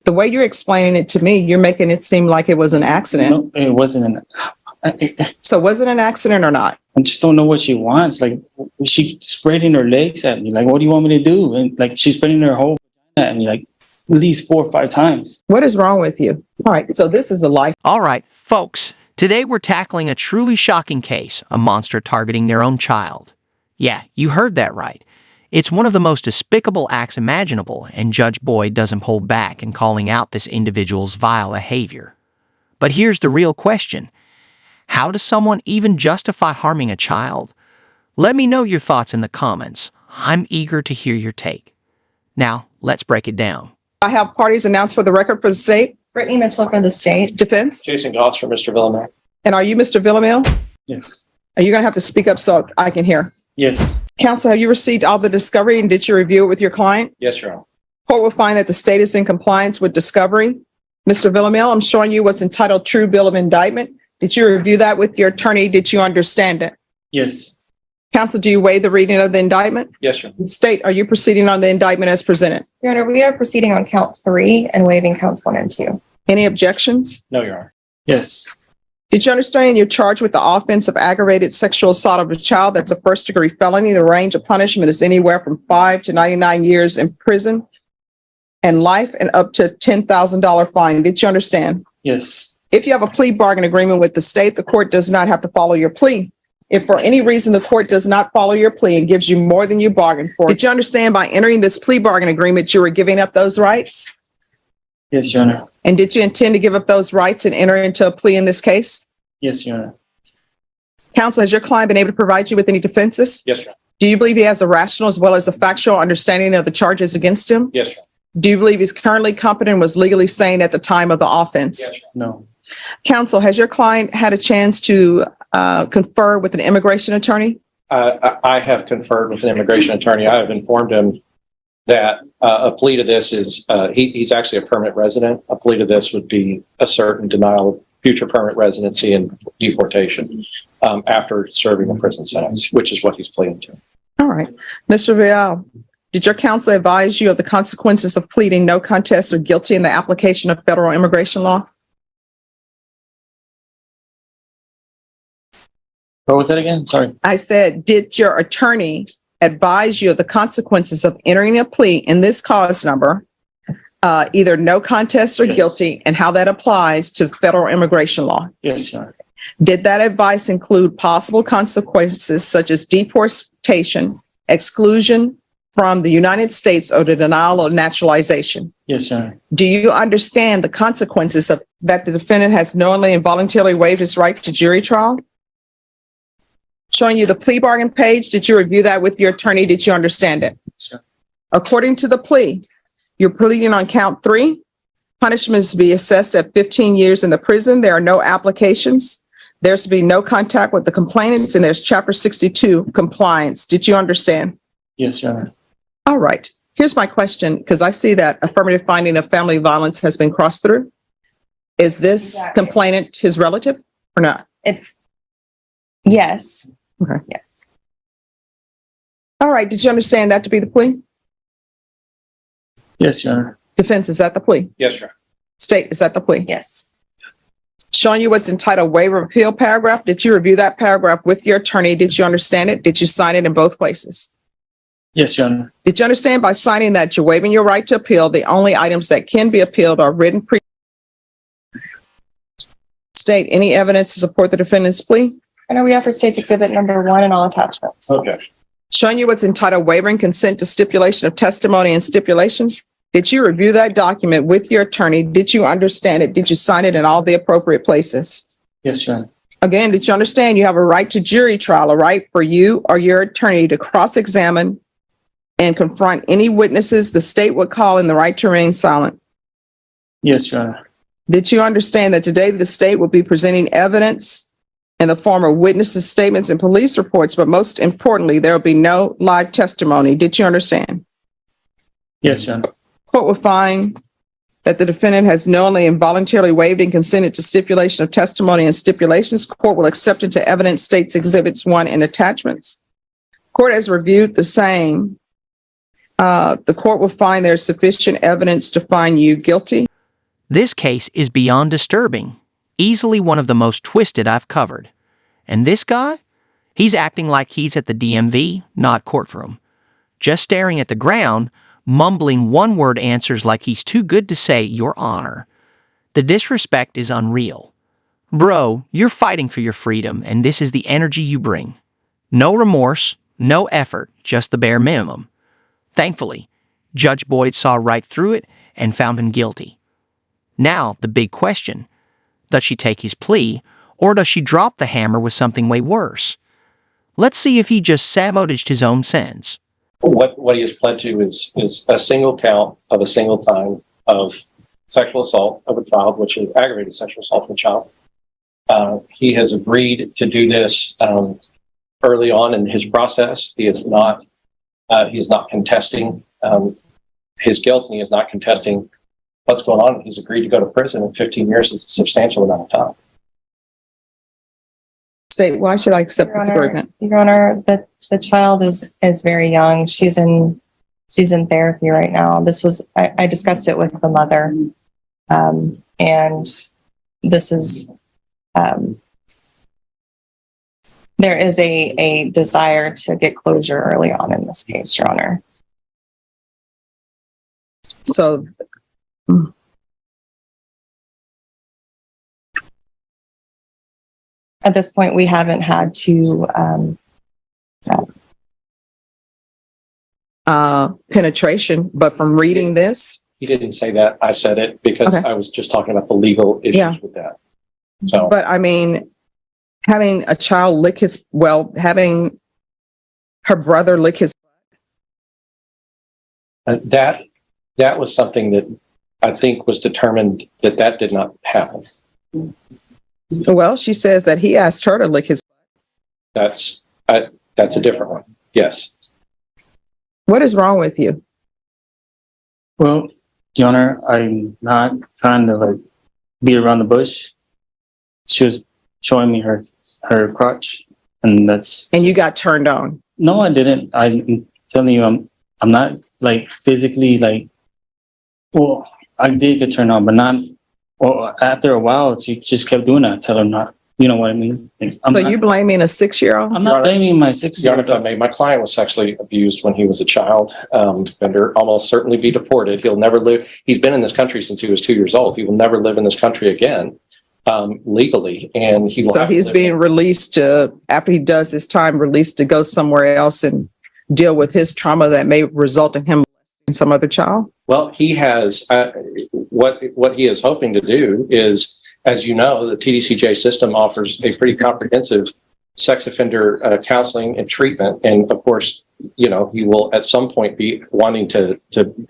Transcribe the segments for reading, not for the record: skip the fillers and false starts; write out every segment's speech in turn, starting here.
The way you're explaining it to me, you're making it seem like it was an accident. No, it wasn't. So was it an accident or not? I just don't know what she wants. Like, she's spreading her legs at me. Like, what do you want me to do? And like, she's spreading her whole at me, like at least 4 or 5 times. What is wrong with you? All right, so this is a life. All right, folks, today we're tackling a truly shocking case, a monster targeting their own child. Yeah, you heard that right. It's one of the most despicable acts imaginable, and Judge Boyd doesn't hold back in calling out this individual's vile behavior. But here's the real question. How does someone even justify harming a child? Let me know your thoughts in the comments. I'm eager to hear your take. Now, let's break it down. I have parties announced for the record for the state. Brittany Mitchell for the state. Defense. Jason Goss for Mr. Villamel. And are you Mr. Villamel? Yes. Are you going to have to speak up so I can hear? Yes. Counsel, have you received all the discovery and did you review it with your client? Yes, Your Honor. Court will find that the state is in compliance with discovery. Mr. Villamel, I'm showing you what's entitled True Bill of Indictment. Did you review that with your attorney? Did you understand it? Yes. Counsel, do you waive the reading of the indictment? Yes, Your Honor. State, are you proceeding on the indictment as presented? Your Honor, we are proceeding on count 3 and waiving counts 1 and 2. Any objections? No, Your Honor. Yes. Did you understand you're charged with the offense of aggravated sexual assault of a child? That's a first-degree felony. The range of punishment is anywhere from 5 to 99 years in prison and life and up to $10,000 fine. Did you understand? Yes. If you have a plea bargain agreement with the state, the court does not have to follow your plea. If for any reason the court does not follow your plea and gives you more than you bargained for, did you understand by entering this plea bargain agreement, you were giving up those rights? Yes, Your Honor. And did you intend to give up those rights and enter into a plea in this case? Yes, Your Honor. Counsel, has your client been able to provide you with any defenses? Yes, Your Honor. Do you believe he has a rational as well as a factual understanding of the charges against him? Yes, Your Honor. Do you believe he's currently competent and was legally sane at the time of the offense? Yes, Your Honor. No. Counsel, has your client had a chance to confer with an immigration attorney? I have conferred with an immigration attorney. I have informed him that a plea to this is, he's actually a permanent resident. A plea to this would be a certain denial of future permanent residency and deportation after serving a prison sentence, which is what he's pleading to. All right. Mr. Vial, did your counsel advise you of the consequences of pleading no contest or guilty in the application of federal immigration law? What was that again? Sorry. I said, did your attorney advise you of the consequences of entering a plea in this cause number, either no contest or Yes. guilty, and how that applies to federal immigration law? Yes, Your Honor. Did that advice include possible consequences such as deportation, exclusion from the United States, or the denial of naturalization? Yes, Your Honor. Do you understand the consequences of that the defendant has knowingly and voluntarily waived his right to jury trial? Showing you the plea bargain page, did you review that with your attorney? Did you understand it? Sure. According to the plea, you're pleading on count 3. Punishment is to be assessed at 15 years in the prison. There are no applications. There's to be no contact with the complainants, and there's Chapter 62 compliance. Did you understand? Yes, Your Honor. All right. Here's my question, because I see that affirmative finding of family violence has been crossed through. Is this Exactly. complainant his relative or not? Yes. Okay. Yes. All right. Did you understand that to be the plea? Yes, Your Honor. Defense, is that the plea? Yes, sir. State, is that the plea? Yes. Showing you what's entitled waiver of appeal paragraph. Did you review that paragraph with your attorney? Did you understand it? Did you sign it in both places? Yes, Your Honor. Did you understand by signing that you're waiving your right to appeal? The only items that can be appealed are written pre. State, any evidence to support the defendant's plea? I know we have for State's Exhibit number 1 and all attachments. Okay. Showing you what's entitled wavering consent to stipulation of testimony and stipulations. Did you review that document with your attorney? Did you understand it? Did you sign it in all the appropriate places? Yes, Your Honor. Again, did you understand you have a right to jury trial, a right for you or your attorney to cross-examine and confront any witnesses the state would call and the right to remain silent? Yes, Your Honor. Did you understand that today the state will be presenting evidence in the form of witnesses' statements and police reports, but most importantly, there will be no live testimony? Did you understand? Yes, Your Honor. Court will find that the defendant has knowingly and voluntarily waived and consented to stipulation of testimony and stipulations. Court will accept into evidence State's Exhibits 1 and attachments. Court has reviewed the same. The court will find there's sufficient evidence to find you guilty. This case is beyond disturbing, easily one of the most twisted I've covered. And this guy? He's acting like he's at the DMV, not courtroom. Just staring at the ground, mumbling one-word answers like he's too good to say, Your Honor. The disrespect is unreal. Bro, you're fighting for your freedom, and this is the energy you bring. No remorse, no effort, just the bare minimum. Thankfully, Judge Boyd saw right through it and found him guilty. Now, the big question. Does she take his plea, or does she drop the hammer with something way worse? Let's see if he just sabotaged his own sentence. What he has pled to is a single count of a single time of sexual assault of a child, which is aggravated sexual assault of a child. He has agreed to do this early on in his process. He is not contesting his guilt, and he is not contesting what's going on. He's agreed to go to prison, and 15 years is a substantial amount of time. State, why should I accept this agreement? Your Honor, the child is very young. She's in therapy right now. I discussed it with the mother. And this is, there is a desire to get closure early on in this case, Your Honor. So, At this point, we haven't had to penetration, but from reading this, He didn't say that. I said it because Okay. I was just talking about the legal issues Yeah. with that. So but I mean, having a child having her brother lick his, that was something that I think was determined that did not happen. well, she says that he asked her to lick his. That's a different one. Yes. What is wrong with you? Well, Your Honor, I'm not trying to beat around the bush. She was showing me her crotch, and that's. And you got turned on. No, I didn't. I'm telling you, I'm not physically Well, I did get turned on, but not. Well, after a while, she just kept doing that. Tell her not. You know what I mean? You blaming a 6-year-old? I'm not blaming my Your 6-year-old. Honor, my client was sexually abused when he was a child. Bender almost certainly be deported. He'll never live. He's been in this country since he was 2 years old. He will never live in this country again legally, and he will. So he's being released after he does his time, released to go somewhere else and deal with his trauma that may result in him in some other child. Well, he has what he is hoping to do is, as you know, the TDCJ system offers a pretty comprehensive sex offender counseling and treatment. And of course, he will at some point be wanting to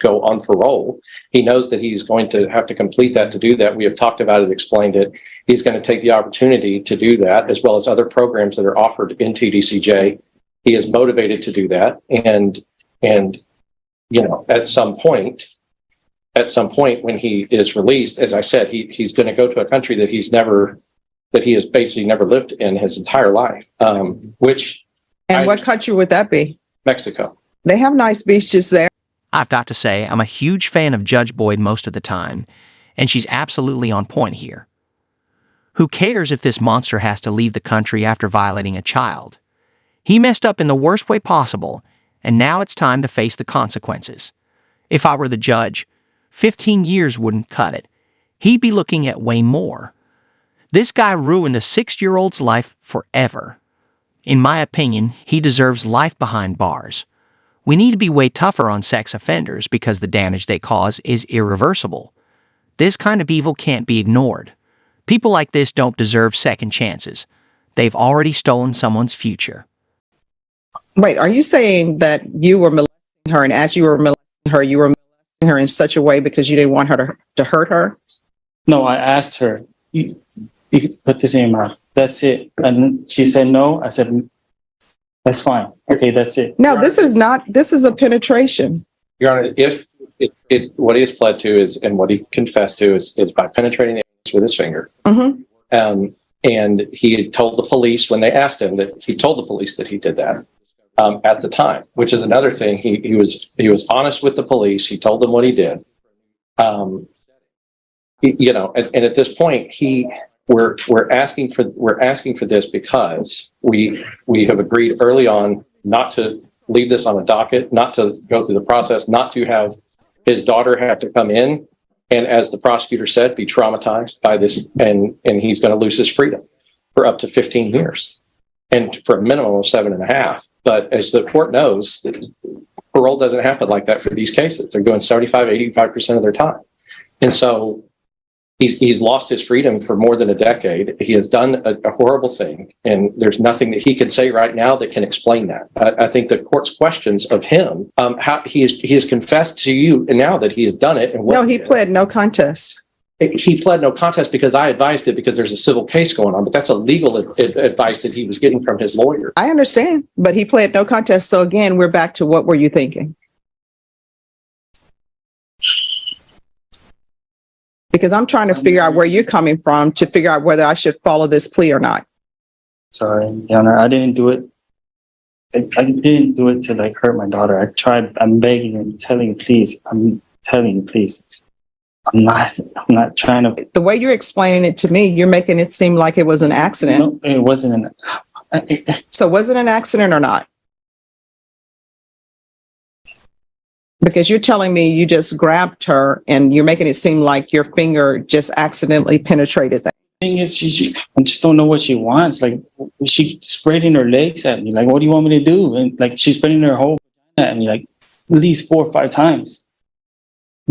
go on parole. He knows that he's going to have to complete that to do that. We have talked about it, explained it. He's going to take the opportunity to do that, as well as other programs that are offered in TDCJ. He is motivated to do that. And at some point when he is released, as I said, he's going to go to a country that he has basically never lived in his entire life. What country would that be? Mexico. They have nice beaches there. I've got to say, I'm a huge fan of Judge Boyd most of the time, and she's absolutely on point here. Who cares if this monster has to leave the country after violating a child? He messed up in the worst way possible, and now it's time to face the consequences. If I were the judge, 15 years wouldn't cut it. He'd be looking at way more. This guy ruined a 6-year-old's life forever. In my opinion, he deserves life behind bars. We need to be way tougher on sex offenders because the damage they cause is irreversible. This kind of evil can't be ignored. People like this don't deserve second chances. They've already stolen someone's future. Wait, are you saying that you were molesting her, and as you were molesting her, you were molesting her in such a way because you didn't want her to hurt her? No, I asked her, you can put this in your mouth. That's it. And she said no. I said, that's fine. Okay, that's it. No, this is a penetration. Your Honor, if what he has pled to is, and what he confessed to is by penetrating the anus with his finger. Mm-hmm. And he had told the police when they asked him that he told the police that he did that at the time, which is another thing. He was honest with the police. He told them what he did. you know, and at this point, we're asking for this because we have agreed early on not to leave this on a docket, not to go through the process, not to have his daughter have to come in and, as the prosecutor said, be traumatized by this, and he's going to lose his freedom for up to 15 years and for a minimum of 7.5. But as the court knows, parole doesn't happen like that for these cases. They're doing 75, 85% of their time. And so he's lost his freedom for more than a decade. He has done a horrible thing, and there's nothing that he can say right now that can explain that. I think the court's questions of him, how he has confessed to you now that he has done it. And No, he pled no contest. He pled no contest because I advised it because there's a civil case going on, but that's a legal advice that he was getting from his lawyer. I understand, but he pled no contest. So again, we're back to what were you thinking? Because I'm trying to figure out where you're coming from to figure out whether I should follow this plea or not. Sorry, Your Honor, I didn't do it. I didn't do it to like hurt my daughter. I tried. I'm begging and telling you, please. I'm telling you, please. I'm not trying to. The way you're explaining it to me, you're making it seem like it was an accident. No, it wasn't So was it an accident or not? Because you're telling me you just grabbed her and you're making it seem like your finger just accidentally penetrated that. thing is, I just don't know what she wants. Like, she's spreading her legs at me. Like, what do you want me to do? And like, she's spreading her whole at me, like at least 4 or 5 times,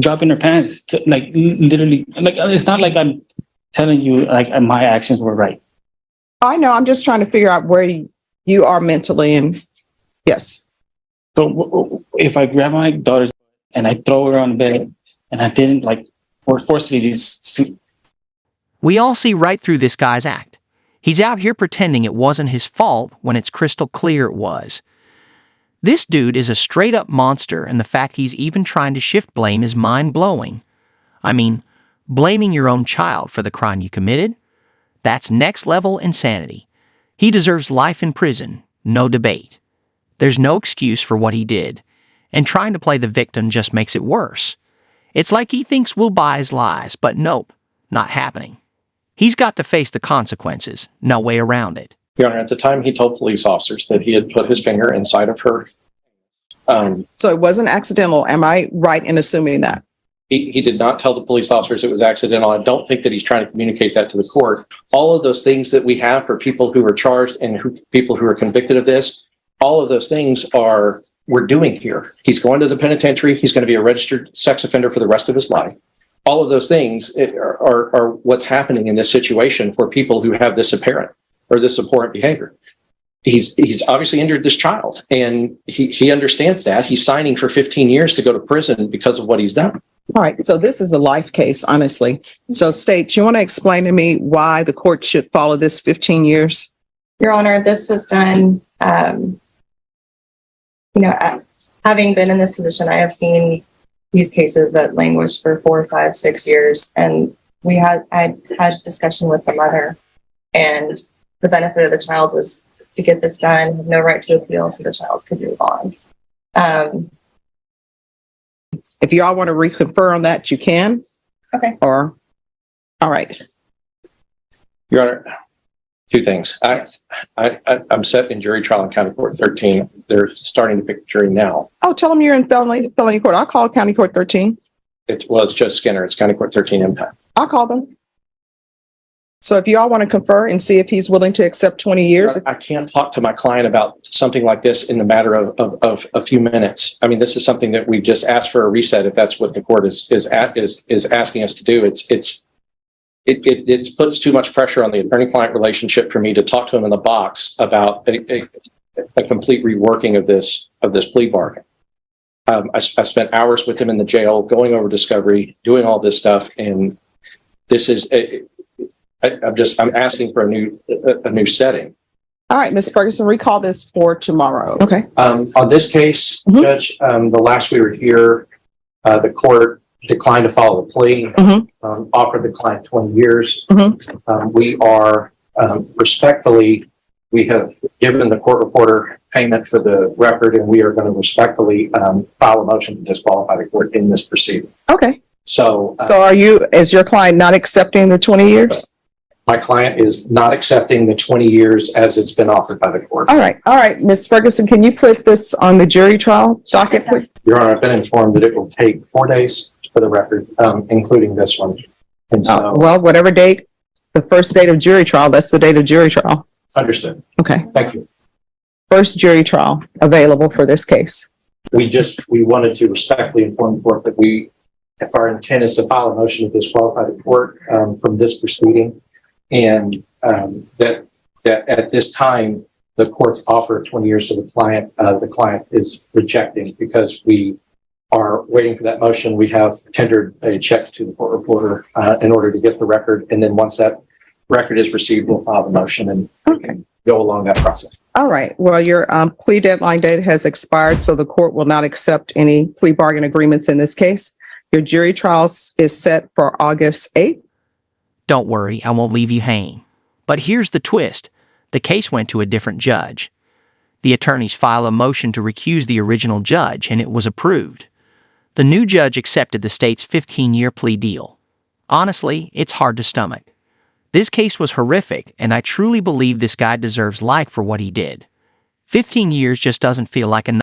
dropping her pants, like literally. Like, it's not like I'm telling you like my actions were right. I know. I'm just trying to figure out where you are mentally. And yes. So if I grab my daughter's and I throw her on the bed and I didn't like forcefully sleep. We all see right through this guy's act. He's out here pretending it wasn't his fault when it's crystal clear it was. This dude is a straight-up monster, and the fact he's even trying to shift blame is mind-blowing. I mean, blaming your own child for the crime you committed? That's next-level insanity. He deserves life in prison, no debate. There's no excuse for what he did, and trying to play the victim just makes it worse. It's like he thinks we'll buy his lies, but nope, not happening. He's got to face the consequences, no way around it. Your Honor, at the time he told police officers that he had put his finger inside of her. So it wasn't accidental. Am I right in assuming that? He did not tell the police officers it was accidental. I don't think that he's trying to communicate that to the court. All of those things that we have for people who are charged and people who are convicted of this, all of those things we're doing here. He's going to the penitentiary. He's going to be a registered sex offender for the rest of his life. All of those things are what's happening in this situation for people who have this apparent or this abhorrent behavior. He's obviously injured this child, and he understands that. He's signing for 15 years to go to prison because of what he's done. All right. So this is a life case, honestly. So State, you want to explain to me why the court should follow this 15 years? Your Honor, this was done, having been in this position, I have seen these cases that languish for 4, 5, 6 years. And I had discussion with the mother, and the benefit of the child was to get this done, have no right to appeal, so the child could move on. If you all want to reconfirm on that, you can. Okay. All right. Your Honor, 2 things. I'm set in jury trial in County Court 13. They're starting to pick the jury now. Oh, tell them you're in felony court. I'll call County Court 13. It's Judge Skinner. It's County Court 13 impact. I'll call them. So if you all want to confer and see if he's willing to accept 20 years. I can't talk to my client about something like this in the matter of a few minutes. I mean, this is something that we just asked for a reset. If that's what the court is asking us to do, it puts too much pressure on the attorney-client relationship for me to talk to him in the box about a complete reworking of this plea bargain. I spent hours with him in the jail, going over discovery, doing all this stuff, and this is. I'm asking for a new setting. All right, Ms. Ferguson, recall this for tomorrow. Okay. On this case, Mhm. Judge, the last we were here, the court declined to follow the plea, offered the client 20 years. We are respectfully, we have given the court reporter payment for the record, and we are going to respectfully file a motion to disqualify the court in this proceeding. Okay. So is your client not accepting the 20 years? my client is not accepting the 20 years as it's been offered by the court. All right. Ms. Ferguson, can you put this on the jury trial docket, please? Your Honor, I've been informed that it will take 4 days for the record, including this one. And so, Well, whatever date, the first date of jury trial, that's the date of jury trial. understood. Okay. Thank you. First jury trial available for this case. We wanted to respectfully inform the court that if our intent is to file a motion to disqualify the court from this proceeding, and that at this time, the court's offer of 20 years to the client is rejecting because we are waiting for that motion. We have tendered a check to the court reporter in order to get the record. And then once that record is received, we'll file the motion and go along that process. All right. Well, your plea deadline date has expired, so the court will not accept any plea bargain agreements in this case. Your jury trial is set for August 8th. Don't worry, I won't leave you hanging. But here's the twist. The case went to a different judge. The attorneys filed a motion to recuse the original judge, and it was approved. The new judge accepted the state's 15-year plea deal. Honestly, it's hard to stomach. This case was horrific, and I truly believe this guy deserves life for what he did. 15 years just doesn't feel like enough.